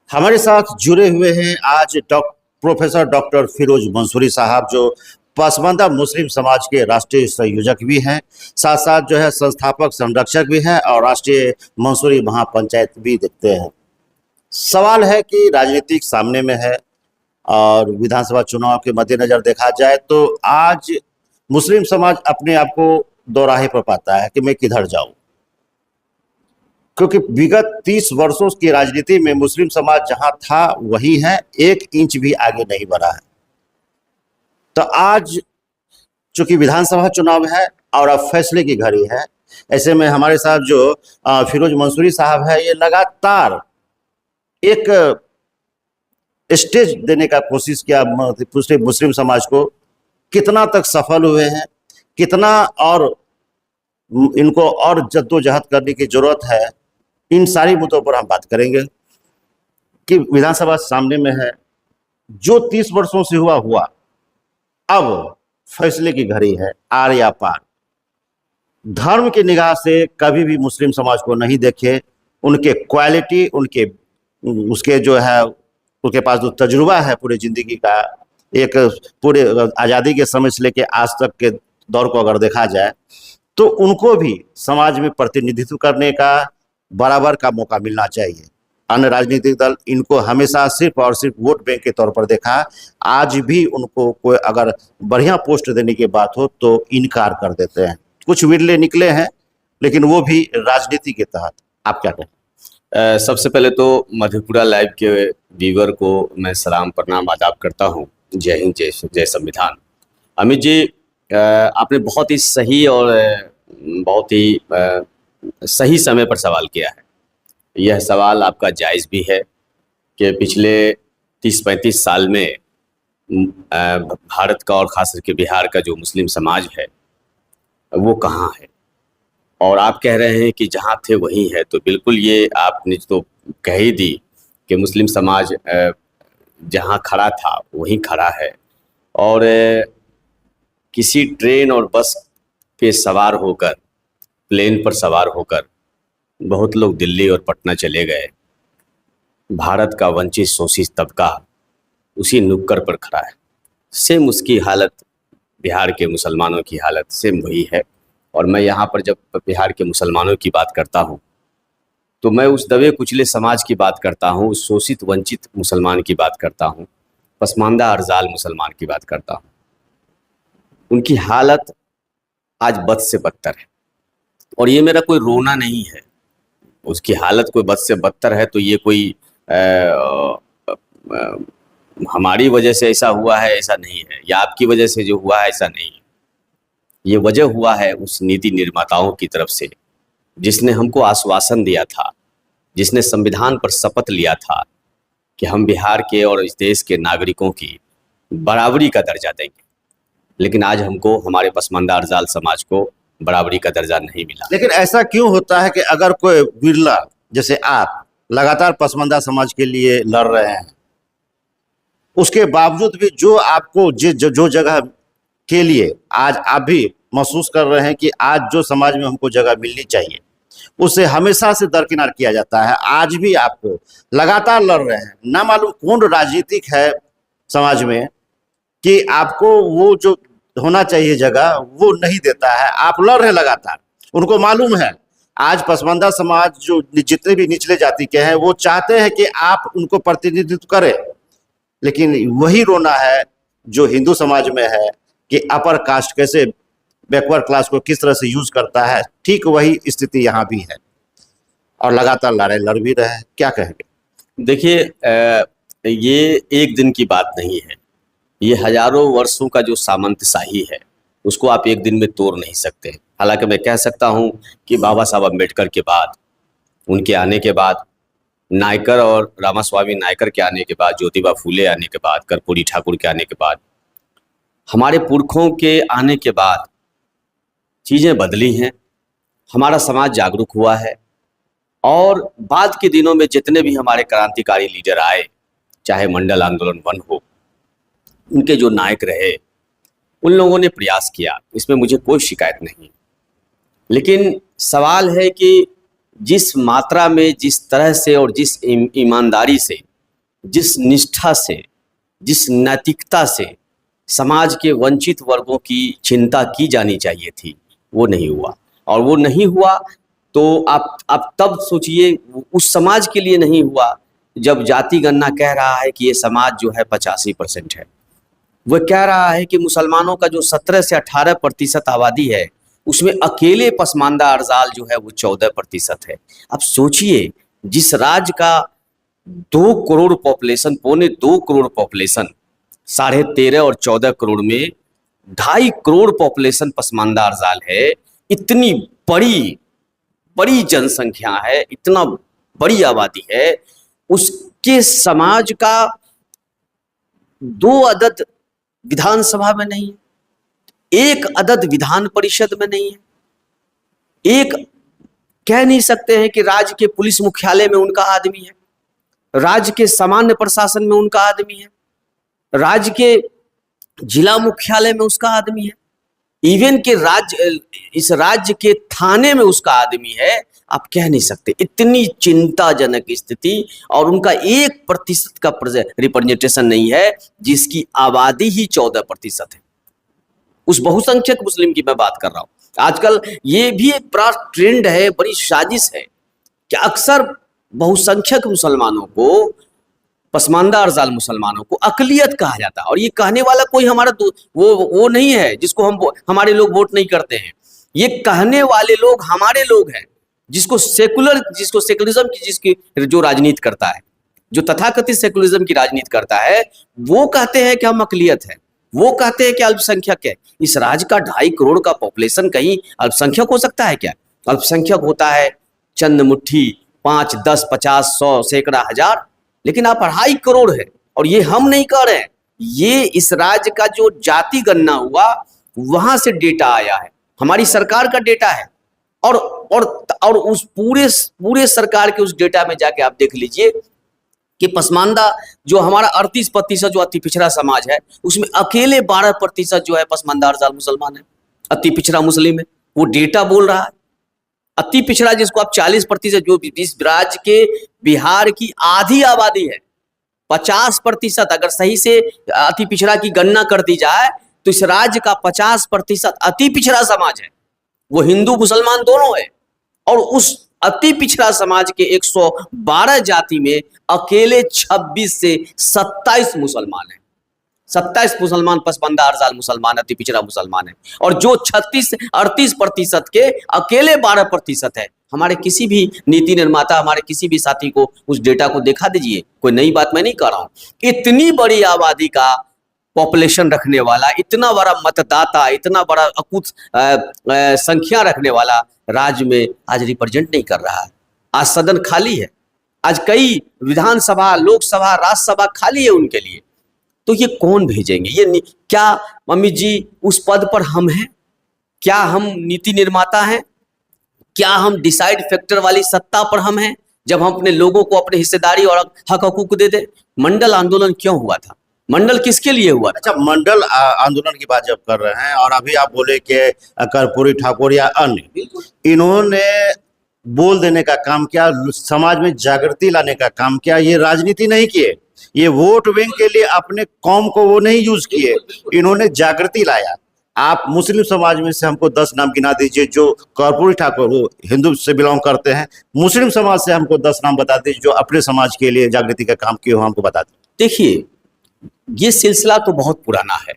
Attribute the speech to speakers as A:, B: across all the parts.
A: हमारे साथ जुड़े हुए हैं आज प्रोफेसर डॉक्टर फिरोज मंसूरी साहब, जो पसमानदा मुस्लिम समाज के राष्ट्रीय संयोजक भी हैं, साथ साथ जो है संस्थापक संरक्षक भी हैं और राष्ट्रीय मंसूरी महापंचायत भी देखते हैं। सवाल है कि राजनीतिक सामने में है और विधानसभा चुनाव के मद्देनजर देखा जाए तो आज मुस्लिम समाज अपने आप को दोराहे पर पाता है कि मैं किधर जाऊं, क्योंकि विगत 30 वर्षों की राजनीति में मुस्लिम समाज जहां था वही है, 1 इंच भी आगे नहीं बढ़ा है। तो आज चूंकि विधानसभा चुनाव है और अब फैसले की घड़ी है, ऐसे में हमारे साथ जो फिरोज मंसूरी साहब है, ये लगातार एक स्टेज देने का कोशिश किया पूरे मुस्लिम समाज को। कितना तक सफल हुए हैं, कितना और इनको और जद्दोजहद करने की जरूरत है, इन सारी मुद्दों पर हम बात करेंगे। कि विधानसभा सामने में है, जो 30 वर्षों से हुआ अब फैसले की घड़ी है, आर या पार। धर्म की निगाह से कभी भी मुस्लिम समाज को नहीं देखे, उनके क्वालिटी, उसके जो है उनके पास जो तजुर्बा है पूरे जिंदगी का, एक पूरे आज़ादी के समय से लेके आज तक के दौर को अगर देखा जाए तो उनको भी समाज में प्रतिनिधित्व करने का बराबर का मौका मिलना चाहिए। अन्य राजनीतिक दल इनको हमेशा सिर्फ और सिर्फ वोट बैंक के तौर पर देखा। आज भी उनको कोई अगर बढ़िया पोस्ट देने की बात हो तो इनकार कर देते हैं। कुछ विरले निकले हैं, लेकिन वो भी राजनीति के तहत। आप क्या कहें?
B: सबसे पहले तो मधेपुरा लाइव के व्यूवर को मैं सलाम प्रणाम आदाब करता हूँ। जय हिंद, जय संविधान। अमित जी, आपने बहुत ही सही और बहुत ही सही समय पर सवाल किया है। यह सवाल आपका जायज़ भी है कि पिछले 30-35 साल में भारत का और ख़ास करके बिहार का जो मुस्लिम समाज है वो कहाँ है, और आप कह रहे हैं कि जहाँ थे वहीं है। तो बिल्कुल ये आपने तो कह ही दी कि मुस्लिम समाज जहाँ खड़ा था वहीं खड़ा है। और किसी ट्रेन और बस पे सवार होकर, प्लेन पर सवार होकर बहुत लोग दिल्ली और पटना चले गए। भारत का वंचित शोषित तबका उसी नुक्कड़ पर खड़ा है। सेम उसकी हालत, बिहार के मुसलमानों की हालत सेम वही है। और मैं यहाँ पर जब बिहार के मुसलमानों की बात करता हूँ तो मैं उस दबे कुचले समाज की बात करता हूँ, उस शोषित वंचित मुसलमान की बात करता हूँ, पसमानदा अरजाल मुसलमान की बात करता हूँ। उनकी हालत आज बद से बदतर है। और ये मेरा कोई रोना नहीं है, उसकी हालत कोई बद से बदतर है तो ये कोई हमारी वजह से ऐसा हुआ है ऐसा नहीं है, या आपकी वजह से जो हुआ है ऐसा नहीं है। ये वजह हुआ है उस नीति निर्माताओं की तरफ से जिसने हमको आश्वासन दिया था, जिसने संविधान पर शपथ लिया था कि हम बिहार के और इस देश के नागरिकों की बराबरी का दर्जा देंगे। लेकिन आज हमको, हमारे पसमानदा अरजाल समाज को बराबरी का दर्जा नहीं मिला।
A: लेकिन ऐसा क्यों होता है कि अगर कोई बिरला जैसे आप लगातार पसमानदा समाज के लिए लड़ रहे हैं, उसके बावजूद भी जो आपको जो जगह के लिए आज आप भी महसूस कर रहे हैं कि आज जो समाज में हमको जगह मिलनी चाहिए, उसे हमेशा से दरकिनार किया जाता है। आज भी आपको लगातार लड़ रहे हैं, ना मालूम कौन राजनीतिक है समाज में कि आपको वो जो होना चाहिए जगह वो नहीं देता है। आप लड़ रहे हैं लगातार। उनको मालूम है आज पसमानदा समाज जो जितने भी निचले जाति के हैं वो चाहते हैं कि आप उनको प्रतिनिधित्व करें, लेकिन वही रोना है जो हिंदू समाज में है कि अपर कास्ट कैसे बैकवर्ड क्लास को किस तरह से यूज करता है। ठीक वही स्थिति यहाँ भी है और लगातार लड़ भी रहे हैं। क्या कहेंगे?
B: देखिए, ये एक दिन की बात नहीं है, ये हजारों वर्षों का जो सामंतशाही है उसको आप एक दिन में तोड़ नहीं सकते। हालांकि मैं कह सकता हूँ कि बाबा साहब अम्बेडकर के बाद, उनके आने के बाद, नायकर और रामास्वामी नायकर के आने के बाद, ज्योतिबा फूले आने के बाद, कर्पूरी ठाकुर के आने के बाद, हमारे पुरखों के आने के बाद चीज़ें बदली हैं। हमारा समाज जागरूक हुआ है। और बाद के दिनों में जितने भी हमारे क्रांतिकारी लीडर आए, चाहे मंडल आंदोलन 1 हो, उनके जो नायक रहे, उन लोगों ने प्रयास किया, इसमें मुझे कोई शिकायत नहीं। लेकिन सवाल है कि जिस मात्रा में, जिस तरह से और जिस ईमानदारी से जिस निष्ठा से, जिस नैतिकता से समाज के वंचित वर्गों की चिंता की जानी चाहिए थी, वो नहीं हुआ। और वो नहीं हुआ तो आप तब सोचिए, उस समाज के लिए नहीं हुआ जब जाति गणना कह रहा है कि ये समाज जो है 85% है। वह कह रहा है कि मुसलमानों का जो 17 से 18% आबादी है, उसमें अकेले पसमानदा अरजाल जो है वो 14% है। अब सोचिए, जिस राज्य का 2 करोड़ पॉपुलेशन, 2.25 करोड़ पॉपुलेशन, 13.5 और 14 करोड़ में 2.5 करोड़ पॉपुलेशन पसमानदा अरजाल है, इतनी बड़ी जनसंख्या है, इतना बड़ी आबादी है, उसके समाज का 2 अदद विधानसभा में नहीं है, 1 अदद विधान परिषद में नहीं है, एक कह नहीं सकते हैं कि राज्य के पुलिस मुख्यालय में उनका आदमी है, राज्य के सामान्य प्रशासन में उनका आदमी है, राज्य के जिला मुख्यालय में उसका आदमी है, इवन के इस राज्य के थाने में उसका आदमी है। आप कह नहीं सकते, इतनी चिंताजनक स्थिति, और उनका 1% का रिप्रेजेंटेशन नहीं है, जिसकी आबादी ही 14% है। उस बहुसंख्यक मुस्लिम की मैं बात कर रहा हूं। आजकल ये भी एक बड़ा ट्रेंड है, बड़ी साजिश है कि अक्सर बहुसंख्यक मुसलमानों को, पसमानदा अरजाल मुसलमानों को अकलियत कहा जाता है। और ये कहने वाला कोई हमारा वो नहीं है जिसको हमारे लोग वोट नहीं करते हैं। ये कहने वाले लोग हमारे लोग हैं, जिसको सेकुलरिज्म की जिसकी जो राजनीति करता है, जो तथाकथित सेकुलरिज्म की राजनीति करता है, वो कहते हैं कि हम अकलियत है, वो कहते हैं कि अल्पसंख्यक है। इस राज्य का 2.5 करोड़ का पॉपुलेशन कहीं अल्पसंख्यक हो सकता है क्या? अल्पसंख्यक होता है चंद मुट्ठी, 5, 10, 50, 100, सैकड़ा, हजार, लेकिन आप 2.5 करोड़ है। और ये हम नहीं कह रहे हैं, ये इस राज्य का जो जाति गणना हुआ वहां से डेटा आया है, हमारी सरकार का डेटा है। और उस पूरे सरकार के उस डेटा में जाके आप देख लीजिए कि पसमानदा जो हमारा 38% जो अति पिछड़ा समाज है, उसमें अकेले 12% जो है पसमानदा अरजाल मुसलमान है, अति पिछड़ा मुस्लिम है। वो डेटा बोल रहा है। अति पिछड़ा जिसको आप 40%, जो इस राज्य के बिहार की आधी आबादी है, 50%, अगर सही से अति पिछड़ा की गणना कर दी जाए तो इस राज्य का 50% अति पिछड़ा समाज है। वो हिंदू मुसलमान दोनों है। और उस अति पिछड़ा समाज के 112 जाति में अकेले 26 से 27 मुसलमान है। 27 मुसलमान पसमानदा अरजाल मुसलमान, अति पिछड़ा मुसलमान है। और जो 36 से 38% के अकेले 12% है। हमारे किसी भी नीति निर्माता, हमारे किसी भी साथी को उस डेटा को दिखा दीजिए। कोई नई बात मैं नहीं कर रहा हूं। इतनी बड़ी आबादी का पॉपुलेशन रखने वाला, इतना बड़ा मतदाता, इतना बड़ा अकुत संख्या रखने वाला राज्य में आज रिप्रेजेंट नहीं कर रहा है। आज सदन खाली है। आज कई विधानसभा, लोकसभा, राज्यसभा खाली है उनके लिए। तो ये कौन भेजेंगे? ये क्या मम्मी जी उस पद पर हम हैं? क्या हम नीति निर्माता हैं? क्या हम डिसाइड फैक्टर वाली सत्ता पर हम हैं, जब हम अपने लोगों को अपने हिस्सेदारी और हक हकूक दे दे? मंडल आंदोलन क्यों हुआ था? मंडल किसके लिए हुआ?
A: अच्छा, मंडल आंदोलन की बात जब कर रहे हैं, और अभी आप बोले कि कर्पूरी ठाकुर या अन्य, इन्होंने बोल देने का काम किया, समाज में जागृति लाने का काम किया। ये राजनीति नहीं किए, ये वोट बैंक के लिए अपने कौम को वो नहीं यूज किए, इन्होंने जागृति लाया। आप मुस्लिम समाज में से हमको 10 नाम गिना दीजिए जो कर्पूरी ठाकुर, वो हिंदू से बिलोंग करते हैं। मुस्लिम समाज से हमको 10 नाम बता दीजिए जो अपने समाज के लिए जागृति का काम किए हो, हमको बता दीजिए।
B: देखिए, ये सिलसिला तो बहुत पुराना है।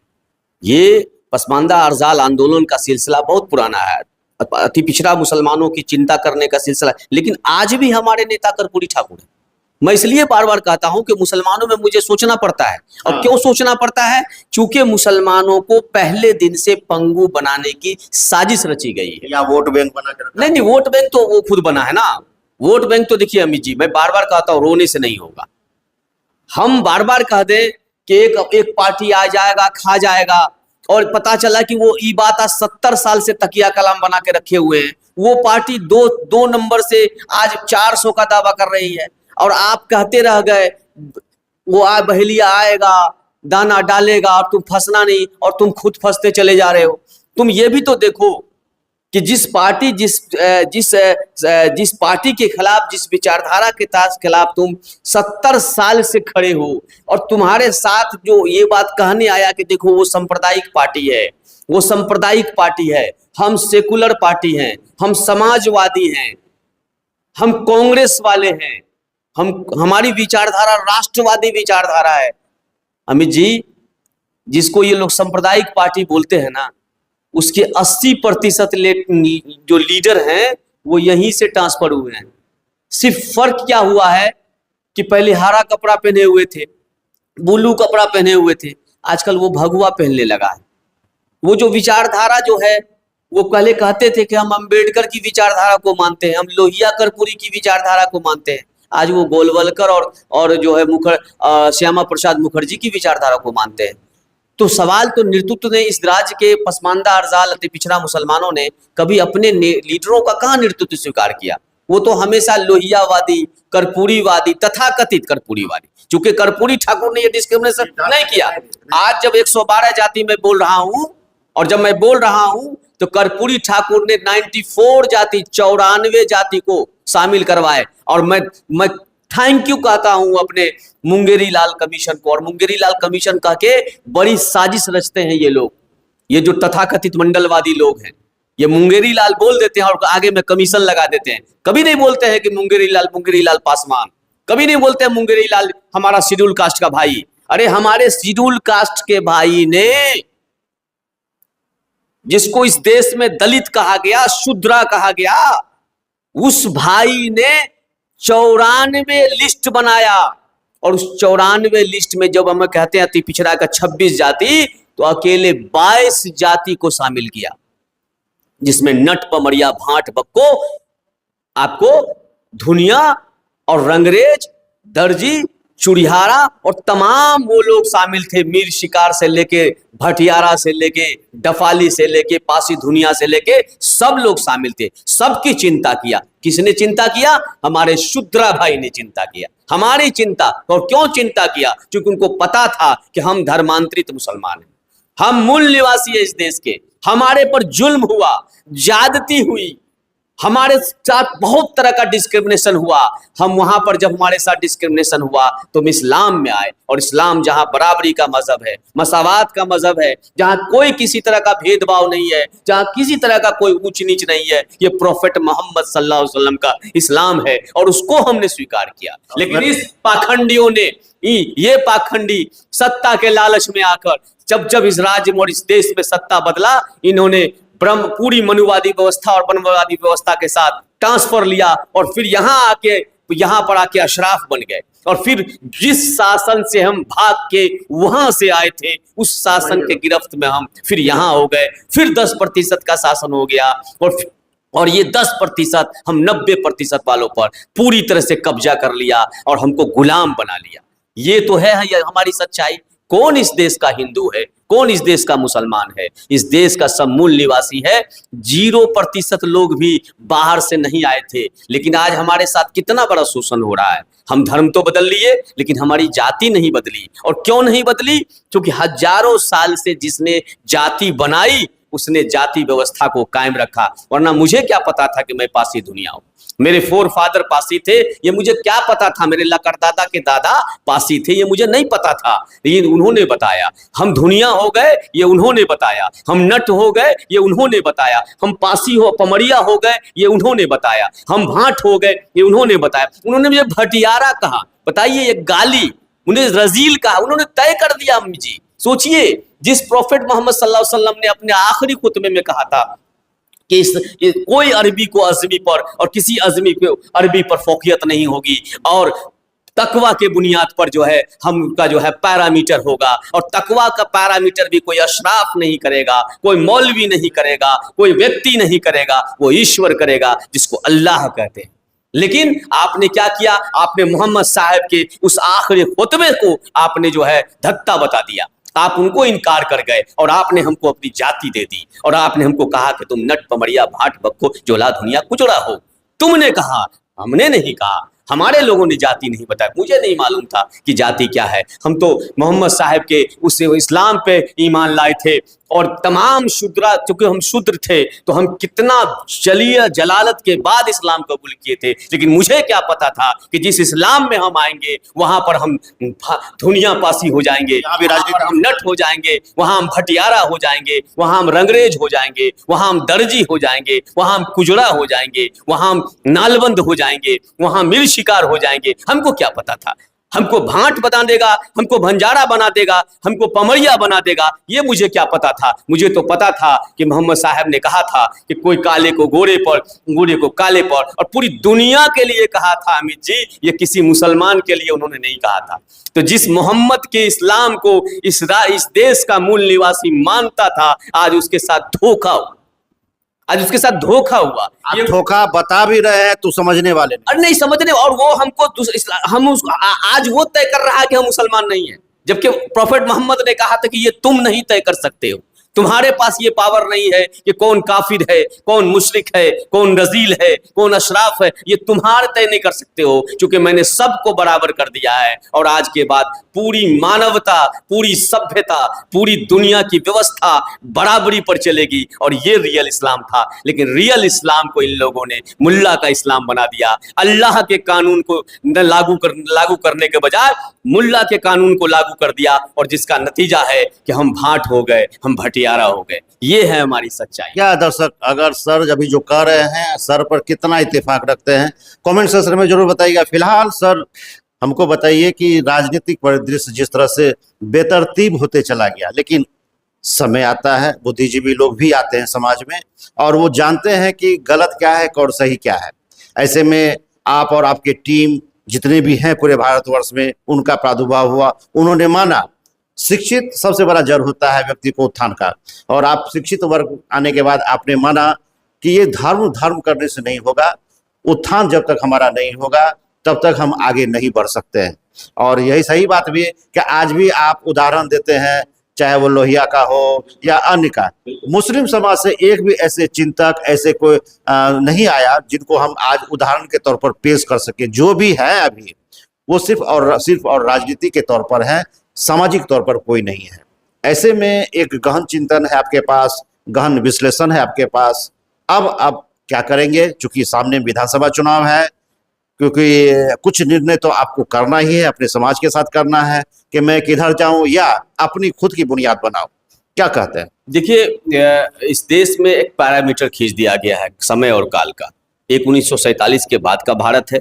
B: ये पसमानदा अरजाल आंदोलन का सिलसिला बहुत पुराना है, अति पिछड़ा मुसलमानों की चिंता करने का सिलसिला। लेकिन आज भी हमारे नेता कर्पूरी ठाकुर है। मैं इसलिए बार बार कहता हूं कि मुसलमानों में मुझे सोचना पड़ता है। और क्यों सोचना पड़ता है? क्योंकि मुसलमानों को पहले दिन से पंगु बनाने की साजिश रची गई है।
A: या वोट बैंक बना कर?
B: नहीं, वोट बैंक तो वो खुद बना है ना। वोट बैंक तो देखिए अमित जी, मैं बार बार कहता हूं, रोने से नहीं होगा। हम बार बार कह दें कि एक पार्टी आ जाएगा, खा जाएगा, और पता चला कि वो ई बात आज 70 साल से तकिया कलाम बना के रखे हुए हैं। वो पार्टी दो नंबर से आज 400 का दावा कर रही है, और आप कहते रह गए वो बहेलिया आएगा, दाना डालेगा, और तुम फंसना नहीं, और तुम खुद फंसते चले जा रहे हो। तुम ये भी तो देखो कि जिस पार्टी जिस पार्टी के खिलाफ, जिस विचारधारा के खिलाफ तुम 70 साल से खड़े हो, और तुम्हारे साथ जो ये बात कहने आया कि देखो वो सांप्रदायिक पार्टी है, वो सांप्रदायिक पार्टी है, हम सेकुलर पार्टी हैं, हम समाजवादी हैं, हम कांग्रेस वाले हैं, हमारी विचारधारा राष्ट्रवादी विचारधारा है। अमित जी, जिसको ये लोग सांप्रदायिक पार्टी बोलते हैं ना, उसके 80% जो लीडर हैं वो यहीं से ट्रांसफर हुए हैं। सिर्फ फर्क क्या हुआ है कि पहले हरा कपड़ा पहने हुए थे, ब्लू कपड़ा पहने हुए थे, आजकल वो भगवा पहनने लगा है। वो जो विचारधारा जो है, वो पहले कहते थे कि हम अंबेडकर की विचारधारा को मानते हैं, हम लोहिया कर्पूरी की विचारधारा को मानते हैं, आज वो गोलवलकर और जो है श्यामा प्रसाद मुखर्जी की विचारधारा को मानते हैं। तो सवाल तो नेतृत्व ने, इस राज्य के पसमानदा अरजाल अति पिछड़ा मुसलमानों ने कभी अपने लीडरों का कहाँ नेतृत्व स्वीकार किया? वो तो हमेशा लोहियावादी, कर्पूरीवादी, तथाकथित कर्पूरीवादी, चूंकि कर्पूरी ठाकुर ने ये डिस्क्रिमिनेशन नहीं किया। आज जब 112 जाति में बोल रहा हूं, और जब मैं बोल रहा हूं, तो कर्पूरी ठाकुर ने 94 जाति, 94 जाति को शामिल करवाए। और मैं थैंक यू कहता हूं अपने मुंगेरी लाल कमीशन को, और मुंगेरी लाल कमीशन कह के बड़ी साजिश रचते हैं ये लोग, ये जो तथाकथित मंडलवादी लोग हैं। ये मुंगेरी लाल बोल देते हैं और आगे में कमीशन लगा देते हैं। कभी नहीं बोलते हैं कि मुंगेरी लाल पासवान, कभी नहीं बोलते हैं मुंगेरी लाल हमारा शेड्यूल कास्ट का भाई। अरे हमारे शेड्यूल कास्ट के भाई ने, जिसको इस देश में दलित कहा गया, शूद्रा कहा गया, उस भाई ने 94 लिस्ट बनाया, और उस 94 लिस्ट में जब हम कहते हैं अति पिछड़ा का 26 जाति, तो अकेले 22 जाति को शामिल किया, जिसमें नट, पमरिया, भाट, बक्को, आपको धुनिया और रंगरेज, दर्जी, चुड़ियारा और तमाम वो लोग शामिल थे। मीर शिकार से लेके, भटियारा से लेके, डफाली से लेके, पासी धुनिया से लेके सब लोग शामिल थे। सबकी चिंता किया। किसने चिंता किया? हमारे शूद्रा भाई ने चिंता किया, हमारी चिंता। और क्यों चिंता किया? क्योंकि उनको पता था कि हम धर्मांतरित मुसलमान हैं, हम मूल निवासी है इस देश के, हमारे पर जुल्म हुआ, ज्यादती हुई, हमारे साथ बहुत तरह का डिस्क्रिमिनेशन हुआ। हम वहां पर जब हमारे साथ डिस्क्रिमिनेशन हुआ तो हम इस्लाम में आए, और इस्लाम जहां बराबरी का मजहब है, मसावात का मजहब है, जहां कोई किसी तरह का भेदभाव नहीं है, जहां किसी तरह का कोई ऊंच नीच नहीं है, ये प्रोफेट मोहम्मद सल्लल्लाहु अलैहि वसल्लम का इस्लाम है, और उसको हमने स्वीकार किया। लेकिन इस पाखंडियों ने, ये पाखंडी सत्ता के लालच में आकर जब इस राज्य में और इस देश में सत्ता बदला, इन्होंने पूरी मनुवादी व्यवस्था और वनवादी व्यवस्था के साथ ट्रांसफर लिया, और फिर यहाँ पर आके अशराफ बन गए। और फिर जिस शासन से हम भाग के वहां से आए थे, उस शासन के गिरफ्त में हम फिर यहाँ हो गए। फिर 10% का शासन हो गया, और ये 10% हम 90% वालों पर पूरी तरह से कब्जा कर लिया और हमको गुलाम बना लिया। ये तो है ये हमारी सच्चाई। कौन इस देश का हिंदू है, कौन इस देश का मुसलमान है? इस देश का सब मूल निवासी है। 0% लोग भी बाहर से नहीं आए थे, लेकिन आज हमारे साथ कितना बड़ा शोषण हो रहा है। हम धर्म तो बदल लिए, लेकिन हमारी जाति नहीं बदली। और क्यों नहीं बदली? क्योंकि हजारों साल से जिसने जाति बनाई, उसने जाति व्यवस्था को कायम रखा। वरना मुझे क्या पता था कि मैं पासी दुनिया हूं? मेरे फोर फादर पासी थे, ये मुझे क्या पता था? मेरे लकड़दादा के दादा पासी थे, ये मुझे नहीं पता था, लेकिन उन्होंने बताया। हम धुनिया हो गए, ये उन्होंने बताया। हम नट हो गए, ये उन्होंने बताया। हम पासी हो, पमरिया हो गए, ये उन्होंने बताया। हम भाट हो गए, ये उन्होंने बताया। उन्होंने मुझे भटियारा कहा, बताइए, ये गाली, उन्हें रजील कहा, उन्होंने तय कर दिया। अम्मी जी सोचिए, जिस प्रोफेट मोहम्मद सल्लल्लाहु अलैहि वसल्लम ने अपने आखिरी खुतबे में कहा था कि कोई अरबी को अजमी पर और किसी अजमी को अरबी पर फौकियत नहीं होगी, और तकवा के बुनियाद पर जो है हमका जो है पैरामीटर होगा, और तकवा का पैरामीटर भी कोई अशराफ नहीं करेगा, कोई मौलवी नहीं करेगा, कोई व्यक्ति नहीं करेगा, वो ईश्वर करेगा, जिसको अल्लाह कहते हैं। लेकिन आपने क्या किया? आपने मोहम्मद साहब के उस आखिरी खुतबे को आपने जो है धक्का बता दिया। आप उनको इनकार कर गए, और आपने हमको अपनी जाति दे दी, और आपने हमको कहा कि तुम नट, पमरिया, भाट, बक्को, जोला, धुनिया, कुचड़ा हो। तुमने कहा, हमने नहीं कहा। हमारे लोगों ने जाति नहीं बताया। मुझे नहीं मालूम था कि जाति क्या है। हम तो मोहम्मद साहब के उस इस्लाम पे ईमान लाए थे, और तमाम शूद्रा, चूंकि हम शूद्र थे तो हम कितना जलीय जलालत के बाद इस्लाम कबूल किए थे, लेकिन मुझे क्या पता था कि जिस इस्लाम में हम आएंगे वहां पर हम दुनिया पासी हो जाएंगे,
A: भी राजनीति
B: हम नट हो जाएंगे, वहां हम भटियारा हो जाएंगे, वहां हम रंगरेज हो जाएंगे, वहां हम दर्जी हो जाएंगे, वहां हम कुजड़ा हो जाएंगे, वहां हम नालबंद हो जाएंगे, वहां मिल शिकार हो जाएंगे। हमको क्या पता था? हमको भांट बना देगा, हमको भंजारा बना देगा, हमको पमरिया बना देगा, ये मुझे क्या पता था? मुझे तो पता था कि मोहम्मद साहब ने कहा था कि कोई काले को गोरे पर, गोरे को काले पर, और पूरी दुनिया के लिए कहा था अमित जी, ये किसी मुसलमान के लिए उन्होंने नहीं कहा था। तो जिस मोहम्मद के इस्लाम को इस देश का मूल निवासी मानता था, आज उसके साथ धोखा हुआ, आज उसके साथ धोखा हुआ।
A: ये धोखा बता भी रहे हैं तो समझने वाले नहीं।
B: और नहीं समझने, और वो हमको हम आज वो तय कर रहा है कि हम मुसलमान नहीं है, जबकि प्रॉफेट मोहम्मद ने कहा था कि ये तुम नहीं तय कर सकते हो, तुम्हारे पास ये पावर नहीं है कि कौन काफिर है, कौन मुशरिक है, कौन रजील है, कौन अशराफ है, ये तुम्हारे तय नहीं कर सकते हो, क्योंकि मैंने सबको बराबर कर दिया है। और आज के बाद पूरी मानवता, पूरी सभ्यता, पूरी दुनिया की व्यवस्था बराबरी पर चलेगी, और ये रियल इस्लाम था। लेकिन रियल इस्लाम को इन लोगों ने मुल्ला का इस्लाम बना दिया। अल्लाह के कानून को लागू करने के बजाय मुल्ला के कानून को लागू कर दिया, और जिसका नतीजा है कि हम भाट हो गए, हम भटियारा हो गए। ये है हमारी सच्चाई।
A: क्या दर्शक, अगर सर अभी जो कह रहे हैं, सर पर कितना इत्तेफाक रखते हैं, कमेंट सेक्शन में जरूर बताइएगा। फिलहाल सर हमको बताइए कि राजनीतिक परिदृश्य जिस तरह से बेतरतीब होते चला गया, लेकिन समय आता है, बुद्धिजीवी लोग भी आते हैं समाज में, और वो जानते हैं कि गलत क्या है और सही क्या है। ऐसे में आप और आपकी टीम जितने भी हैं पूरे भारतवर्ष में, उनका प्रादुर्भाव हुआ, उन्होंने माना शिक्षित सबसे बड़ा जड़ होता है व्यक्ति को उत्थान का, और आप शिक्षित वर्ग आने के बाद आपने माना कि ये धर्म करने से नहीं होगा, उत्थान जब तक हमारा नहीं होगा तब तक हम आगे नहीं बढ़ सकते हैं। और यही सही बात भी है कि आज भी आप उदाहरण देते हैं, चाहे वो लोहिया का हो या अन्य का, मुस्लिम समाज से एक भी ऐसे चिंतक, ऐसे कोई नहीं आया जिनको हम आज उदाहरण के तौर पर पेश कर सके। जो भी है अभी वो सिर्फ और राजनीति के तौर पर है, सामाजिक तौर पर कोई नहीं है। ऐसे में एक गहन चिंतन है आपके पास, गहन विश्लेषण है आपके पास। अब आप क्या करेंगे? चूंकि सामने विधानसभा चुनाव है, क्योंकि कुछ निर्णय तो आपको करना ही है, अपने समाज के साथ करना है कि मैं किधर जाऊं या अपनी खुद की बुनियाद बनाऊं। क्या कहते हैं?
B: देखिए, इस देश में एक पैरामीटर खींच दिया गया है समय और काल का। एक 1947 के बाद का भारत है,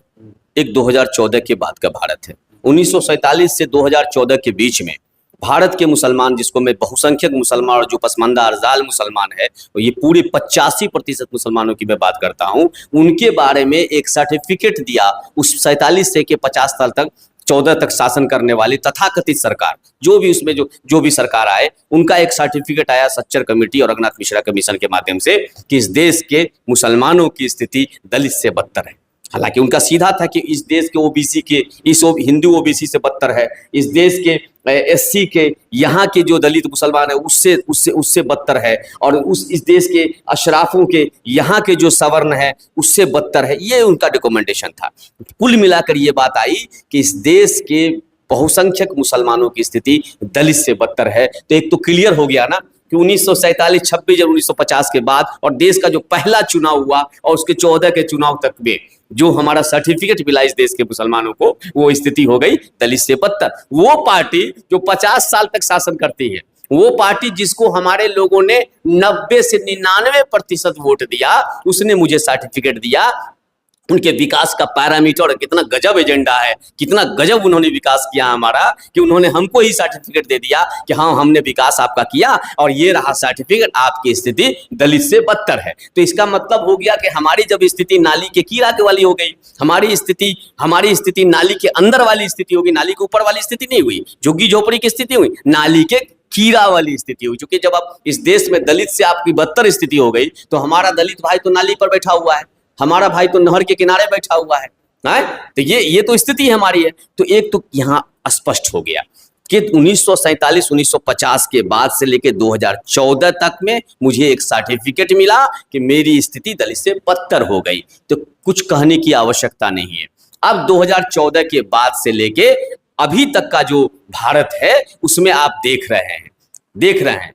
B: एक 2014 के बाद का भारत है। 1947 से 2014 के बीच में भारत के मुसलमान, जिसको मैं बहुसंख्यक मुसलमान और जो पसमानदा अरजाल मुसलमान है, ये पूरे 85% मुसलमानों की मैं बात करता हूं, उनके बारे में एक सर्टिफिकेट दिया उस 47 से के 50 साल तक 14 तक शासन करने वाली तथाकथित सरकार, जो भी उसमें जो भी सरकार आए, उनका एक सर्टिफिकेट आया सच्चर कमेटी और रघुनाथ मिश्रा कमीशन के माध्यम से कि इस देश के मुसलमानों की स्थिति दलित से बदतर है। हालांकि उनका सीधा था कि इस देश के ओबीसी के, इस हिंदू ओबीसी से बदतर है, इस देश के एससी के, यहाँ के जो दलित मुसलमान है उससे बदतर है, और इस देश के अशराफों के, यहाँ के जो सवर्ण है उससे बदतर है। ये उनका रिकमेंडेशन था। कुल मिलाकर ये बात आई कि इस देश के बहुसंख्यक मुसलमानों की स्थिति दलित से बदतर है। तो एक तो क्लियर हो गया ना कि 1947, 26 और 1950 के बाद, और देश का जो पहला चुनाव हुआ और उसके 14 के चुनाव तक में जो हमारा सर्टिफिकेट मिला इस देश के मुसलमानों को, वो स्थिति हो गई दलित से बदतर। वो पार्टी जो 50 साल तक शासन करती है, वो पार्टी जिसको हमारे लोगों ने 90 से 99% वोट दिया, उसने मुझे सर्टिफिकेट दिया। उनके विकास का पैरामीटर, कितना गजब एजेंडा है, कितना गजब उन्होंने विकास किया हमारा, कि उन्होंने हमको ही सर्टिफिकेट दे दिया कि हाँ, हमने विकास आपका किया और ये रहा सर्टिफिकेट, आपकी स्थिति दलित से बदतर है। तो इसका मतलब हो गया कि हमारी जब स्थिति नाली के कीड़ा के वाली हो गई, हमारी स्थिति नाली के अंदर वाली स्थिति होगी, नाली के ऊपर वाली स्थिति नहीं हुई, झुग्गी झोपड़ी की स्थिति हुई, नाली के कीड़ा वाली स्थिति हुई। क्योंकि जब आप इस देश में दलित से आपकी बदतर स्थिति हो गई, तो हमारा दलित भाई तो नाली पर बैठा हुआ है, हमारा भाई तो नहर के किनारे बैठा हुआ है। तो ये तो स्थिति हमारी है। तो एक तो यहाँ स्पष्ट हो गया कि 1947, 1950 के बाद से लेकर 2014 तक में मुझे एक सर्टिफिकेट मिला कि मेरी स्थिति दलित से बदतर हो गई। तो कुछ कहने की आवश्यकता नहीं है। अब 2014 के बाद से लेके अभी तक का जो भारत है, उसमें आप देख रहे हैं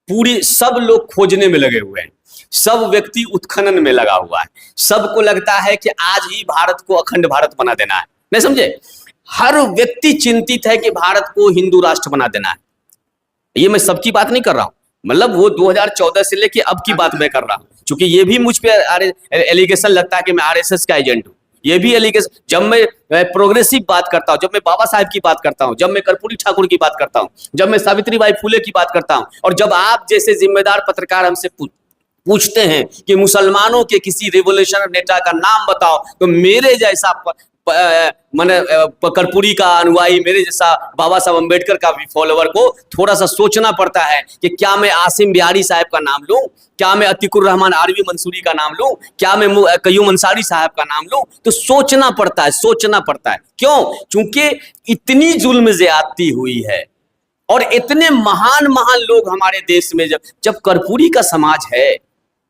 B: पूरी सब लोग खोजने में लगे हुए हैं, सब व्यक्ति उत्खनन में लगा हुआ है, सबको लगता है कि आज ही भारत को अखंड भारत बना देना है, नहीं समझे। हर व्यक्ति चिंतित है कि भारत को हिंदू राष्ट्र बना देना है। ये मैं सबकी बात नहीं कर रहा हूं, मतलब वो 2014 से लेके अब की बात मैं कर रहा हूं, क्योंकि ये भी मुझ पे एलिगेशन लगता है कि मैं आरएसएस का एजेंट हूं। ये भी एलिगेशन, जब मैं प्रोग्रेसिव बात करता हूं, जब मैं बाबा साहब की बात करता हूं, जब मैं कर्पूरी ठाकुर की बात करता हूं, जब मैं सावित्रीबाई फुले की बात करता हूं, और जब आप जैसे जिम्मेदार पत्रकार हमसे पूछते हैं कि मुसलमानों के किसी रिवोल्यूशनरी नेता का नाम बताओ, तो मेरे जैसा मैंने कर्पूरी का अनुयायी, मेरे जैसा बाबा साहब अम्बेडकर का भी फॉलोवर को थोड़ा सा सोचना पड़ता है कि क्या मैं आसिम बिहारी साहब का नाम लूं, क्या मैं अतीकुर रहमान आरवी मंसूरी का नाम लूं, क्या मैं कयूम अंसारी साहब का नाम लूं। तो सोचना पड़ता है, सोचना पड़ता है। क्यों? क्योंकि इतनी जुल्म ज्यादती हुई है और इतने महान महान लोग हमारे देश में, जब कर्पूरी का समाज है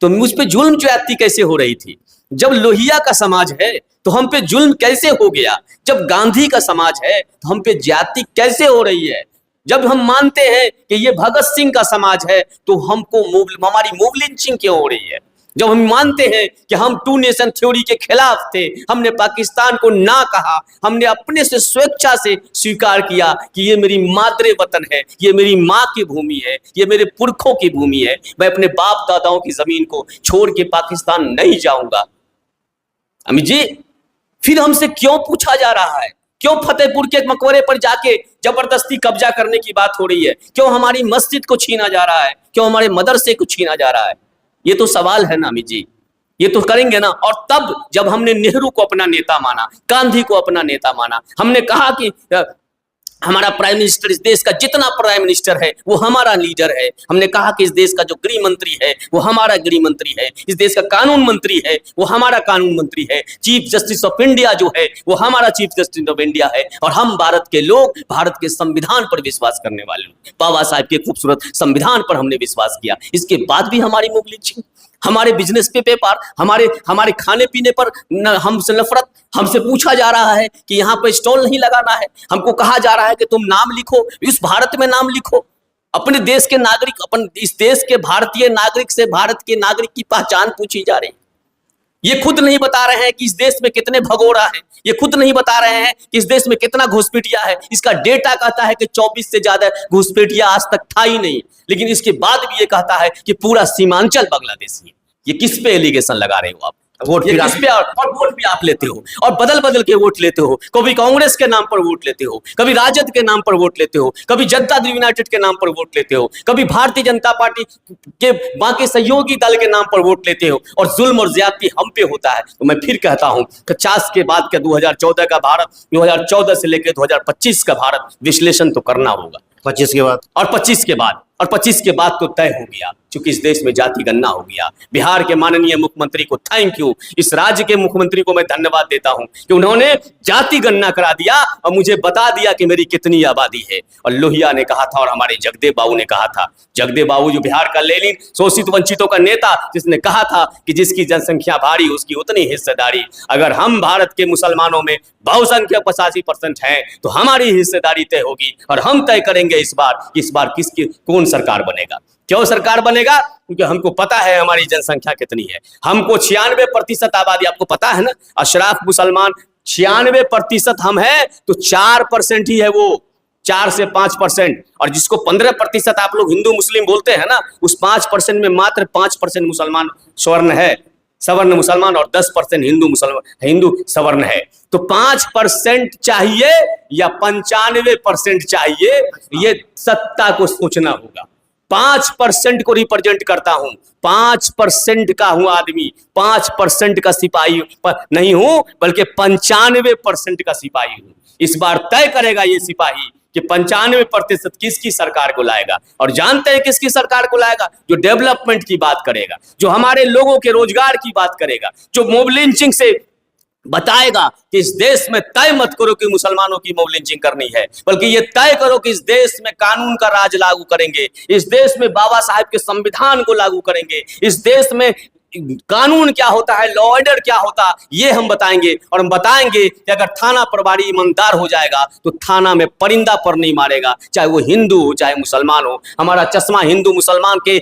B: तो मुझ पे जुल्म ज्यादती कैसे हो रही थी? जब लोहिया का समाज है तो हम पे जुल्म कैसे हो गया? जब गांधी का समाज है तो हम पे ज्यादती कैसे हो रही है? जब हम मानते हैं कि ये भगत सिंह का समाज है तो हमको हमारी मूव लिंचिंग क्यों हो रही है? जब हम मानते हैं कि हम टू नेशन थ्योरी के खिलाफ थे, हमने पाकिस्तान को ना कहा, हमने अपने से स्वेच्छा से स्वीकार किया कि ये मेरी मातृ वतन है, ये मेरी माँ की भूमि है, ये मेरे पुरखों की भूमि है, मैं अपने बाप दादाओं की जमीन को छोड़ के पाकिस्तान नहीं जाऊंगा। अमित जी, फिर हमसे क्यों पूछा जा रहा है? क्यों फतेहपुर के मकबरे पर जाके जबरदस्ती कब्जा करने की बात हो रही है? क्यों हमारी मस्जिद को छीना जा रहा है? क्यों हमारे मदरसे को छीना जा रहा है? ये तो सवाल है ना अमित जी, ये तो करेंगे ना। और तब जब हमने नेहरू को अपना नेता माना, गांधी को अपना नेता माना, हमने कहा कि हमारा प्राइम मिनिस्टर, इस देश का जितना प्राइम मिनिस्टर है वो हमारा लीडर है, हमने कहा कि इस देश का जो गृह मंत्री है वो हमारा गृह मंत्री है, इस देश का कानून मंत्री है वो हमारा कानून मंत्री है, चीफ जस्टिस ऑफ इंडिया जो है वो हमारा चीफ जस्टिस ऑफ इंडिया है, और हम भारत के लोग भारत के संविधान पर विश्वास करने वाले लोग, बाबा साहब के खूबसूरत संविधान पर हमने विश्वास किया। इसके बाद भी हमारी मुंह लिंचिंग, हमारे बिजनेस पे व्यापार, हमारे खाने पीने पर हमसे नफरत, हमसे पूछा जा रहा है कि यहाँ पे स्टॉल नहीं लगाना है, हमको कहा जा रहा है कि तुम नाम लिखो, इस भारत में नाम लिखो, अपने देश के नागरिक, अपन इस देश के भारतीय नागरिक से भारत के नागरिक की पहचान पूछी जा रही है। ये खुद नहीं बता रहे हैं कि इस देश में कितने भगोड़ा हैं, ये खुद नहीं बता रहे हैं कि इस देश में कितना घुसपैठिया है। इसका डेटा कहता है कि 24 से ज्यादा घुसपैठिया आज तक था ही नहीं, लेकिन इसके बाद भी ये कहता है कि पूरा सीमांचल बांग्लादेशी है। ये किस पे एलिगेशन लगा रहे हो आप? वोट किस पे? और वोट भी आप लेते हो और बदल बदल के वोट लेते हो, कभी कांग्रेस के नाम पर वोट लेते हो, कभी राजद के नाम पर वोट लेते हो, कभी जनता दल यूनाइटेड के नाम पर वोट लेते हो, कभी भारतीय जनता पार्टी के बाकी सहयोगी दल के नाम पर वोट लेते हो, और जुल्म और ज्यादती हम पे होता है। तो मैं फिर कहता हूं 50 के बाद का 2014 का भारत, 2014 से लेकर 2025 का भारत विश्लेषण तो करना होगा।
A: 25 के बाद
B: और 25 के बाद, और 25 के बाद तो तय हो गया, क्योंकि इस देश में जाति गणना हो गया। बिहार के माननीय मुख्यमंत्री को थैंक यू, इस राज्य के मुख्यमंत्री को मैं धन्यवाद देता हूं कि उन्होंने जाति गणना करा दिया और मुझे बता दिया कि मेरी कितनी आबादी है। और लोहिया ने कहा था और हमारे जगदेव बाबू ने कहा था, जगदेव बाबू जो बिहार का लेनिन, शोषित वंचितों का नेता, जिसने कहा था कि जिसकी जनसंख्या भारी उसकी उतनी हिस्सेदारी। अगर हम भारत के मुसलमानों में बहुसंख्यक 85% है तो हमारी हिस्सेदारी तय होगी, और हम तय करेंगे इस बार किसकी कौन सरकार बनेगा। क्यों सरकार बनेगा? क्योंकि हमको पता है हमारी जनसंख्या कितनी है। हमको 96% आबादी, आपको पता है ना, अशराफ मुसलमान 96% हम है, तो 4% ही है वो, 4 से 5%। और जिसको 15% आप लोग हिंदू मुस्लिम बोलते हैं ना, उस 5% में मात्र 5% मुसलमान सवर्ण मुसलमान और 10% हिंदू सवर्ण है। तो 5% चाहिए या 95% चाहिए, ये सत्ता को सोचना होगा। 5% को रिप्रेजेंट करता हूं, 5% का हूं आदमी, 5% का सिपाही नहीं हूं, बल्कि 95% का सिपाही हूं। इस बार तय करेगा ये सिपाही कि 95% किसकी सरकार को लाएगा। और जानते हैं किसकी सरकार को लाएगा? जो डेवलपमेंट की बात करेगा, जो हमारे लोगों के रोजगार की बात करेगा, जो मॉब लिंचिंग से बताएगा कि इस देश में तय मत करो कि मुसलमानों की मॉब लिंचिंग करनी है, बल्कि ये तय करो कि इस देश में कानून का राज लागू करेंगे, इस देश में बाबा साहब के संविधान को लागू करेंगे, इस देश में कानून क्या होता है, लॉ ऑर्डर क्या होता, ये हम बताएंगे। और हम बताएंगे कि अगर थाना प्रभारी ईमानदार हो जाएगा तो थाना में परिंदा पर नहीं मारेगा, चाहे वो हिंदू हो चाहे मुसलमान हो। हमारा चश्मा हिंदू मुसलमान के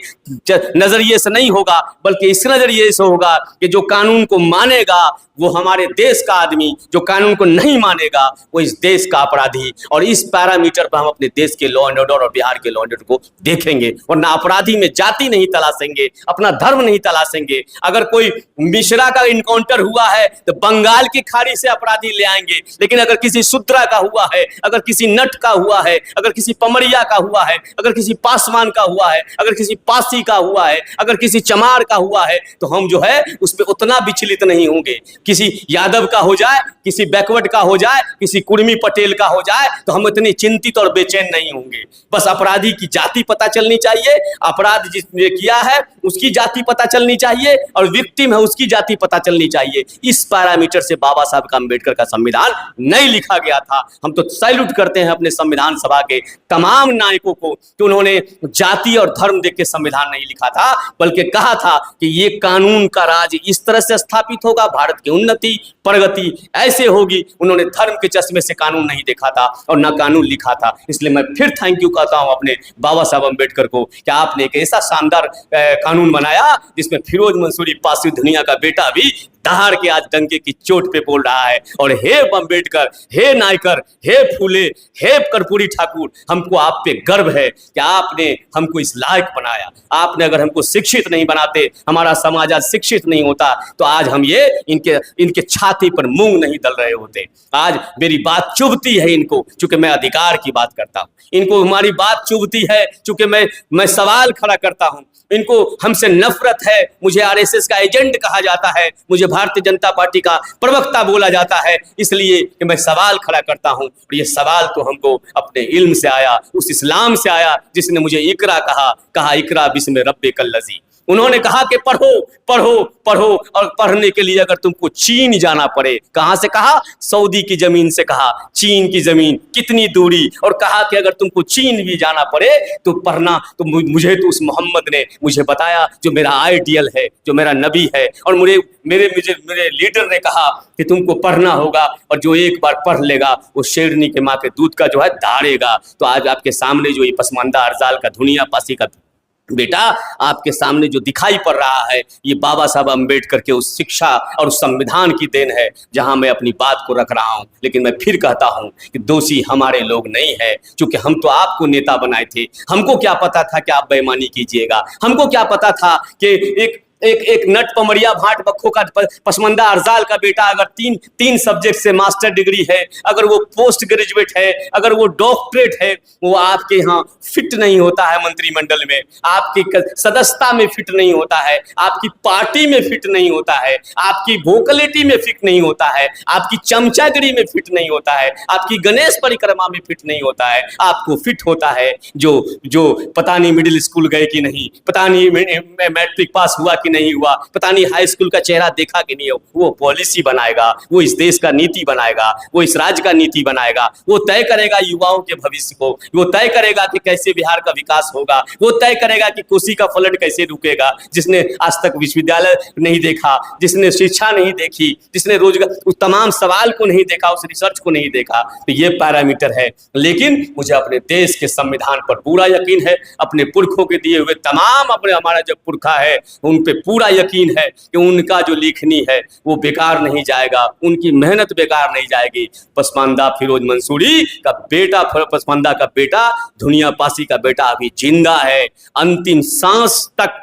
B: नजरिए से नहीं होगा, बल्कि इस नजरिए से होगा कि जो कानून को मानेगा वो हमारे देश का आदमी, जो कानून को नहीं मानेगा वो इस देश का अपराधी। और इस पैरामीटर पर हम अपने देश के लॉ एंड ऑर्डर और बिहार के लॉ एंड ऑर्डर को देखेंगे। और ना अपराधी में जाति नहीं तलाशेंगे, अपना धर्म नहीं तलाशेंगे। अगर कोई मिश्रा का इनकाउंटर हुआ है तो बंगाल की खाड़ी से अपराधी ले आएंगे, लेकिन अगर किसी शूद्रा का हुआ है, अगर किसी नट का हुआ है, अगर किसी पमरिया का हुआ है, अगर किसी पासवान का हुआ है, अगर किसी पासी का हुआ है, अगर किसी चमार का हुआ है, तो हम जो है उस पर उतना विचलित नहीं होंगे। किसी यादव का हो जाए, किसी बैकवर्ड का हो जाए, किसी कुर्मी पटेल का हो जाए, तो हम इतने चिंतित और बेचैन नहीं होंगे। बस अपराधी की जाति पता चलनी चाहिए, अपराध जिसने किया है उसकी जाति पता चलनी चाहिए, और विक्टिम है उसकी जाति पता चलनी चाहिए। इस पैरामीटर से बाबा साहब का अम्बेडकर का संविधान नहीं लिखा गया था। हम तो सैल्यूट करते हैं अपने संविधान सभा के तमाम नायकों को कि उन्होंने जाति और धर्म देख के संविधान नहीं लिखा था, बल्कि कहा था कि ये कानून का राज इस तरह से स्थापित होगा, भारत की उन्नति प्रगति ऐसे होगी। उन्होंने धर्म के चश्मे से कानून नहीं देखा था और ना कानून लिखा था। इसलिए मैं फिर थैंक यू कहता हूं अपने बाबा साहब अम्बेडकर को कि आपने एक ऐसा शानदार कानून बनाया जिसमें फिरोज मंसूरी पासी दुनिया का बेटा भी दहाड़ के आज डंके की चोट पे बोल रहा है। और हे अम्बेडकर, हे नायकर, हे फूले, हे कर्पूरी ठाकुर, हमको आप पे गर्व है कि आपने हमको इस लायक बनाया। आपने अगर हमको शिक्षित नहीं बनाते, हमारा समाज आज शिक्षित नहीं होता, तो आज हम ये इनके छाती पर मूंग नहीं दल रहे होते। आज मेरी बात चुभती है इनको, चूंकि मैं अधिकार की बात करता हूं। इनको हमारी बात चुभती है चूंकि मैं सवाल खड़ा करता हूं। इनको हमसे नफरत है, मुझे आरएसएस का एजेंट कहा जाता है, मुझे भारतीय जनता पार्टी का प्रवक्ता बोला जाता है, इसलिए कि मैं सवाल खड़ा करता हूं। और ये सवाल तो हमको अपने इल्म से आया, उस इस्लाम से आया जिसने मुझे इकरा कहा इकरा बिस्म रब्बिकल लज़ी। उन्होंने कहा कि पढ़ो पढ़ो पढ़ो, और पढ़ने के लिए अगर तुमको चीन जाना पड़े, कहां से कहा? सऊदी की जमीन से कहा, चीन की जमीन कितनी दूरी, और कहा कि अगर तुमको चीन भी जाना पड़े तो पढ़ना। तो मुझे तो उस मोहम्मद ने मुझे बताया जो मेरा आइडियल है, जो मेरा नबी है, और मेरे लीडर ने कहा कि तुमको पढ़ना होगा, और जो एक बार पढ़ लेगा वो शेरनी के माँ के दूध का जो है धारेगा। तो आज आपके सामने जो ये पसमानदा अरजाल का दुनिया पासी का बेटा आपके सामने जो दिखाई पड़ रहा है, ये बाबा साहब अम्बेडकर के उस शिक्षा और उस संविधान की देन है जहां मैं अपनी बात को रख रहा हूं। लेकिन मैं फिर कहता हूं कि दोषी हमारे लोग नहीं है, क्योंकि हम तो आपको नेता बनाए थे। हमको क्या पता था कि आप बेईमानी कीजिएगा? हमको क्या पता था कि एक नट पमरिया भाट बखो का पसमंदा अरजाल का बेटा अगर तीन सब्जेक्ट से मास्टर डिग्री है, अगर वो पोस्ट ग्रेजुएट है, अगर वो डॉक्टरेट है, वो आपके यहाँ फिट नहीं होता है मंत्रिमंडल में, आपकी सदस्यता में फिट नहीं होता है, आपकी पार्टी में फिट नहीं होता है, आपकी वोकलिटी में फिट नहीं होता है, आपकी चमचागिरी में फिट नहीं होता है, आपकी गणेश परिक्रमा में फिट नहीं होता है। आपको फिट होता है जो पता नहीं मिडिल स्कूल गए कि नहीं, पता नहीं मैट्रिक पास हुआ कि नहीं हुआ, पता नहीं हाई स्कूल का चेहरा देखा कि नहीं, वो पॉलिसी बनाएगा, वो इस देश का नीति बनाएगा, वो इस राज्य का नीति बनाएगा, वो तय करेगा युवाओं के भविष्य को, वो तय करेगा कि कैसे बिहार का विकास होगा, वो तय करेगा कि कोसी का फ्लड कैसे रुकेगा। जिसने आज तक विश्वविद्यालय नहीं देखा, जिसने शिक्षा नहीं देखी, जिसने रोजगार, उस तमाम सवाल को नहीं देखा, उस रिसर्च को नहीं देखा, तो ये पैरामीटर है। लेकिन मुझे अपने देश के संविधान पर पूरा यकीन है, अपने पुरखों के दिए हुए तमाम हमारा जो पुरखा है उन पे पूरा यकीन है कि उनका जो लेखनी है वो बेकार नहीं जाएगा, उनकी मेहनत बेकार नहीं जाएगी। पसमानदा फिरोज मंसूरी का बेटा, पसमानदा का बेटा, दुनिया पासी का बेटा अभी जिंदा है। अंतिम सांस तक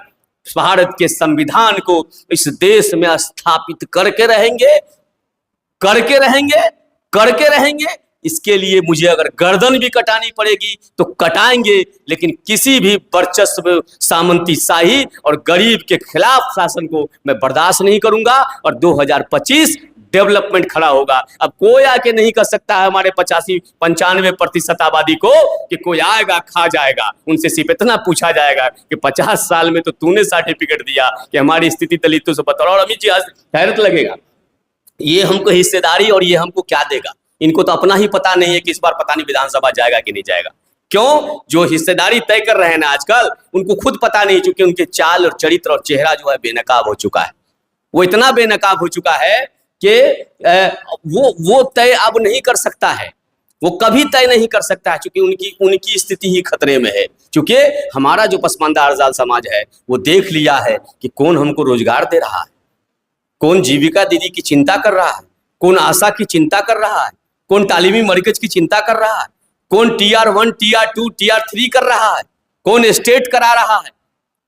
B: भारत के संविधान को इस देश में स्थापित करके रहेंगे, करके रहेंगे, करके रहेंगे। इसके लिए मुझे अगर गर्दन भी कटानी पड़ेगी तो कटाएंगे, लेकिन किसी भी वर्चस्व, सामंती शाही और गरीब के खिलाफ शासन को मैं बर्दाश्त नहीं करूंगा। और 2025 डेवलपमेंट खड़ा होगा। अब कोई आके नहीं कर सकता है हमारे 85-95% आबादी को कि कोई आएगा खा जाएगा। उनसे सिर्फ इतना पूछा जाएगा कि 50 साल में तो तूने सर्टिफिकेट दिया कि हमारी स्थिति दलितों से बता। और अमित जी हैरत लगेगा, ये हमको हिस्सेदारी और ये हमको क्या देगा? इनको तो अपना ही पता नहीं है कि इस बार पता नहीं विधानसभा जाएगा कि नहीं जाएगा। क्यों? जो हिस्सेदारी तय कर रहे हैं ना आजकल, उनको खुद पता नहीं, चूंकि उनके चाल और चरित्र और चेहरा जो है बेनकाब हो चुका है। वो इतना बेनकाब हो चुका है कि वो तय अब नहीं कर सकता है, वो कभी तय नहीं कर सकता है, क्योंकि उनकी स्थिति ही खतरे में है। क्योंकि हमारा जो पसमानदा अरजाल समाज है वो देख लिया है कि कौन हमको रोजगार दे रहा है, कौन जीविका दीदी की चिंता कर रहा है, कौन आशा की चिंता कर रहा है, कौन तालीमी मरकज की चिंता कर रहा है, कौन TR1 TR2 TR3 कर रहा है, कौन स्टेट करा रहा है,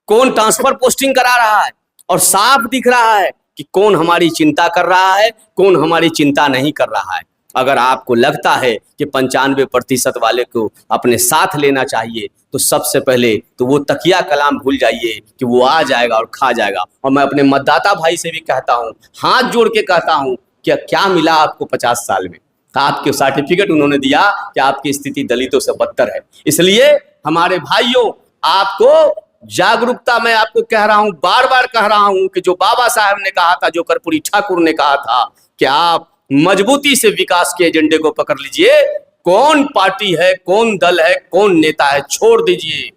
B: कौन ट्रांसफर पोस्टिंग करा रहा है। और साफ दिख रहा है कि कौन हमारी चिंता कर रहा है, कौन हमारी चिंता नहीं कर रहा है। अगर आपको लगता है कि 95% वाले को अपने साथ लेना चाहिए, तो सबसे पहले तो वो तकिया कलाम भूल जाइए कि वो आ जाएगा और खा जाएगा। और मैं अपने मतदाता भाई से भी कहता हूँ, हाथ जोड़ के कहता हूँ कि क्या मिला आपको 50 साल में? आपके सर्टिफिकेट उन्होंने दिया कि आपकी स्थिति दलितों से बदतर है। इसलिए हमारे भाइयों, आपको जागरूकता, मैं आपको कह रहा हूं, बार बार कह रहा हूं कि जो बाबा साहब ने कहा था, जो कर्पूरी ठाकुर ने कहा था कि आप मजबूती से विकास के एजेंडे को पकड़ लीजिए। कौन पार्टी है, कौन दल है, कौन नेता है, छोड़ दीजिए।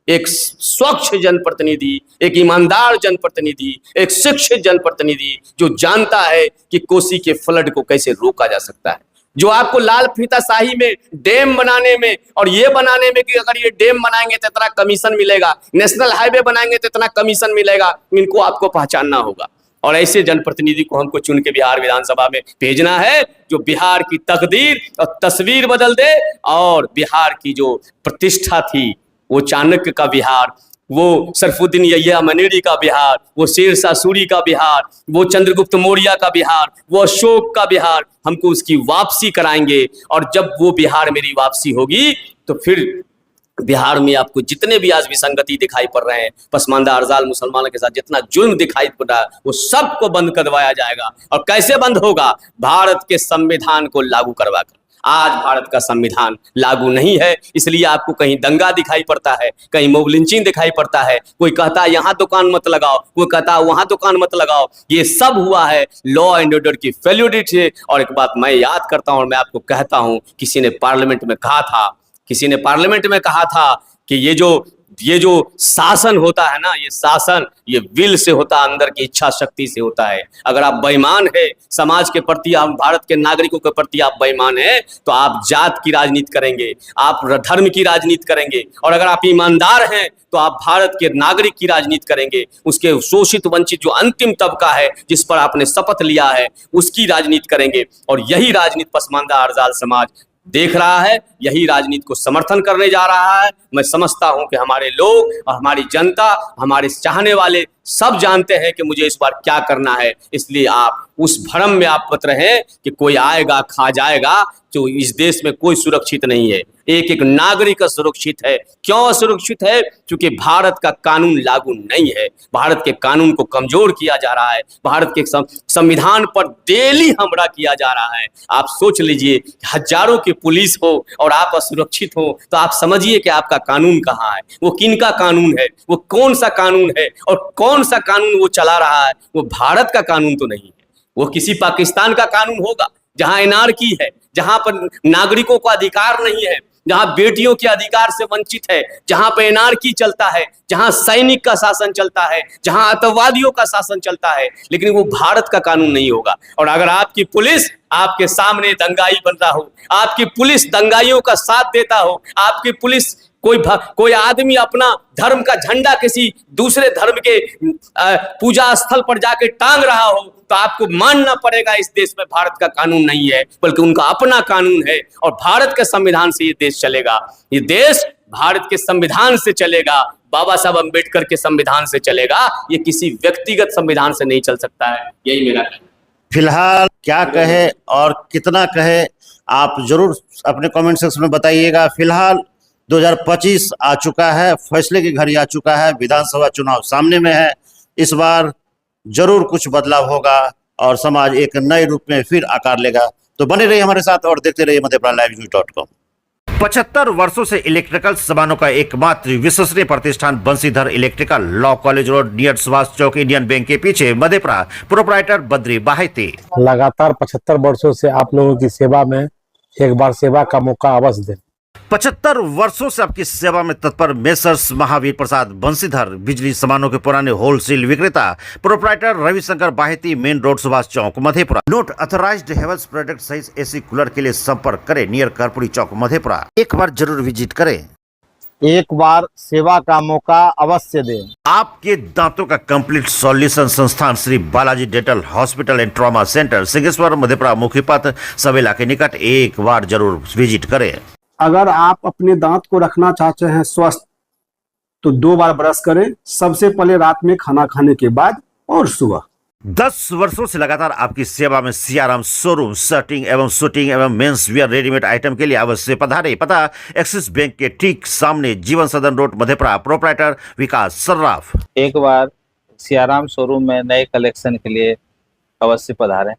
B: एक स्वच्छ जनप्रतिनिधि, एक ईमानदार जनप्रतिनिधि, एक शिक्षित जनप्रतिनिधि जो जानता है कि कोसी के फ्लड को कैसे रोका जा सकता है, जो आपको लाल फीताशाही में डैम बनाने में और ये बनाने में कि अगर ये डैम बनाएंगे तो इतना कमीशन मिलेगा, नेशनल हाईवे बनाएंगे तो इतना कमीशन मिलेगा, इनको आपको पहचानना होगा। और ऐसे जनप्रतिनिधि को हमको चुन के बिहार विधानसभा में भेजना है, जो बिहार की तकदीर और तस्वीर बदल दे। और बिहार की जो प्रतिष्ठा थी, वो चाणक्य का बिहार, वो सरफुद्दीन यहिया मनेरी का बिहार, वो शेरशाह सूरी का बिहार, वो चंद्रगुप्त मौर्य का बिहार, वो अशोक का बिहार, हमको उसकी वापसी कराएंगे। और जब वो बिहार मेरी वापसी होगी तो फिर बिहार में आपको जितने भी आज विसंगति दिखाई पड़ रहे हैं, पसमानदा अरजाल मुसलमानों के साथ जितना जुल्म दिखाई पड़ रहा है, वो सबको बंद करवाया जाएगा। और कैसे बंद होगा? भारत के संविधान को लागू करवा कर। आज भारत का संविधान लागू नहीं है, इसलिए आपको कहीं दंगा दिखाई पड़ता है, कहीं मॉब लिंचिंग दिखाई पड़ता है, कोई कहता है यहाँ दुकान मत लगाओ, कोई कहता है वहां दुकान मत लगाओ। ये सब हुआ है लॉ एंड ऑर्डर की फेल्योरिटी से। और एक बात मैं याद करता हूं और मैं आपको कहता हूं, किसी ने पार्लियामेंट में कहा था कि ये जो शासन होता है ना, ये शासन ये विल से होता है, अंदर की इच्छा शक्ति से होता है। अगर आप बेईमान है समाज के प्रति, आप भारत के नागरिकों के प्रति आप बेईमान है, तो आप जात की राजनीति करेंगे, आप धर्म की राजनीति करेंगे। और अगर आप ईमानदार हैं तो आप भारत के नागरिक की राजनीति करेंगे, उसके शोषित वंचित जो अंतिम तबका है जिस पर आपने शपथ लिया है, उसकी राजनीति करेंगे। और यही राजनीति पसमानदा अरजाल समाज देख रहा है, यही राजनीति को समर्थन करने जा रहा है। मैं समझता हूं कि हमारे लोग और हमारी जनता, हमारे चाहने वाले सब जानते हैं कि मुझे इस बार क्या करना है। इसलिए आप उस भ्रम में आप मत रहें कि कोई आएगा खा जाएगा। जो इस देश में कोई सुरक्षित नहीं है, एक एक नागरिक असुरक्षित है। क्यों असुरक्षित है? क्योंकि भारत का कानून लागू नहीं है, भारत के कानून को कमजोर किया जा रहा है, भारत के संविधान पर डेली हमला किया जा रहा है। आप सोच लीजिए, हजारों की पुलिस हो और आप असुरक्षित हो, तो आप समझिए कि आपका कानून कहाँ है, वो किनका कानून है, वो कौन सा कानून है और कौन सा कानून वो चला रहा है। वो भारत का कानून तो नहीं है, वो किसी पाकिस्तान का कानून होगा, जहां एनार्की है, जहां पर नागरिकों को अधिकार नहीं है, जहां बेटियों के अधिकार से वंचित है, जहां पर एनार्की चलता है, जहां सैनिक का शासन चलता है, जहां आतंकवादियों का शासन चलता है। लेकिन वो भारत का कानून नहीं होगा। और अगर आपकी पुलिस आपके सामने दंगाई बन रहा हो, आपकी पुलिस दंगाइयों का साथ देता हो, आपकी पुलिस कोई आदमी अपना धर्म का झंडा किसी दूसरे धर्म के पूजा स्थल पर जाके टांग रहा हो, तो आपको मानना पड़ेगा इस देश में भारत का कानून नहीं है, बल्कि उनका अपना कानून है। और भारत के संविधान से ये देश चलेगा, ये देश भारत के संविधान से चलेगा, बाबा साहब अम्बेडकर के संविधान से चलेगा। ये किसी व्यक्तिगत संविधान से नहीं चल सकता है। यही मेरा कहना है।
A: फिलहाल क्या कहे और कितना कहे, आप जरूर अपने कमेंट सेक्शन में बताइएगा। फिलहाल 2025 आ चुका है, फैसले की घड़ी आ चुका है, विधानसभा चुनाव सामने में है। इस बार जरूर कुछ बदलाव होगा और समाज एक नए रूप में फिर आकार लेगा। तो बने रहिए हमारे साथ और देखते रहिए मध्यप्रदेश.com। 75 वर्षों से इलेक्ट्रिकल सामानों का एकमात्र विश्वसनीय प्रतिष्ठान Bansidhar electrical, law college road near Subhash Chowk, Indian bank के पीछे, मधेपुरा। प्रोप्राइटर बद्री बाहिती।
C: लगातार 75 वर्षों से आप लोगों की सेवा में एक बार सेवा का मौका अवश्य दें।
A: 75 वर्षों से आपकी सेवा में तत्पर मेसर्स महावीर प्रसाद बंशीधर बिजली सामानों के पुराने होलसेल विक्रेता proprietor Ravishankar Baheti, main road, Subhash Chowk, Madhepura. Note authorised Havells product सहित एसी कूलर के लिए संपर्क करें नियर कर्पूरी चौक, मधेपुरा। एक बार जरूर विजिट करें,
C: एक बार सेवा का मौका अवश्य दें।
A: आपके दांतों का कंप्लीट सॉल्यूशन संस्थान Shri Balaji dental hospital and trauma centre, Singheshwar, Madhepura, मुख्य पथ सवेला के निकट। एक बार जरूर विजिट करें।
D: अगर आप अपने दांत को रखना चाहते हैं स्वस्थ, तो 2 बार ब्रश करें, सबसे पहले रात में खाना खाने के बाद और सुबह।
A: 10 वर्षों से लगातार आपकी सेवा में सियाराम शोरूम शर्टिंग एवं शूटिंग एवं मेंस वियर रेडीमेड आइटम के लिए अवश्य पधारे। पता एक्सिस बैंक के ठीक सामने, जीवन सदन रोड, मधेपुरा। प्रोप्राइटर विकास सर्राफ।
E: एक बार सियाराम शोरूम में नए कलेक्शन के लिए अवश्य पधारें।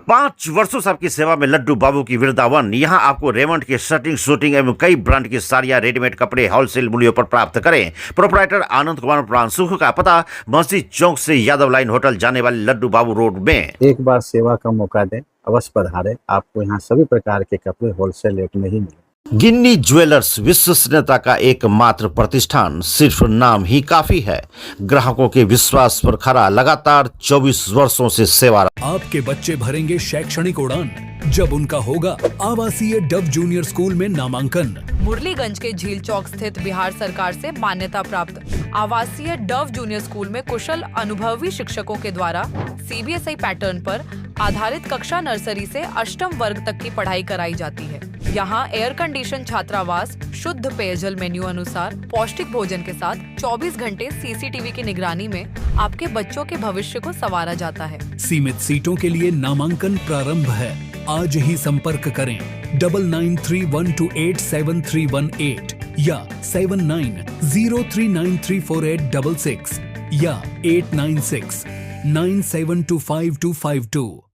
A: 5 वर्षों से आपकी सेवा में लड्डू बाबू की वृंदावन। यहाँ आपको रेमंड के शर्टिंग शूटिंग एवं कई ब्रांड की साड़ियां रेडीमेड कपड़े होलसेल मूल्यों पर प्राप्त करें। प्रोप्राइटर आनंद कुमार प्राण सुख का पता मस्जिद चौक से यादव लाइन होटल जाने वाले लड्डू बाबू रोड में।
C: एक बार सेवा का मौका दें, अवश्य पधारें। आपको यहाँ सभी प्रकार के कपड़े होलसेल रेट में ही मिलेंगे।
A: गिन्नी ज्वेलर्स विश्वसनीयता का एकमात्र प्रतिष्ठान, सिर्फ नाम ही काफी है। ग्राहकों के विश्वास पर खरा, लगातार 24 वर्षों से सेवा।
F: आपके बच्चे भरेंगे शैक्षणिक उड़ान जब उनका होगा आवासीय डव जूनियर स्कूल में नामांकन।
G: मुरलीगंज के झील चौक स्थित बिहार सरकार से मान्यता प्राप्त आवासीय डव जूनियर स्कूल में कुशल अनुभवी शिक्षकों के द्वारा सीबीएसई पैटर्न पर आधारित कक्षा नर्सरी से 8वीं वर्ग तक की पढ़ाई कराई जाती है। यहाँ एयर कंडीशन छात्रावास, शुद्ध पेयजल मेन्यू अनुसार पौष्टिक भोजन के साथ 24 घंटे सीसीटीवी की निगरानी में आपके बच्चों के भविष्य को संवारा जाता है।
F: सीमित सीटों के लिए नामांकन प्रारंभ है। आज ही संपर्क करें 9931287318 या 7903934866 या 8969725252।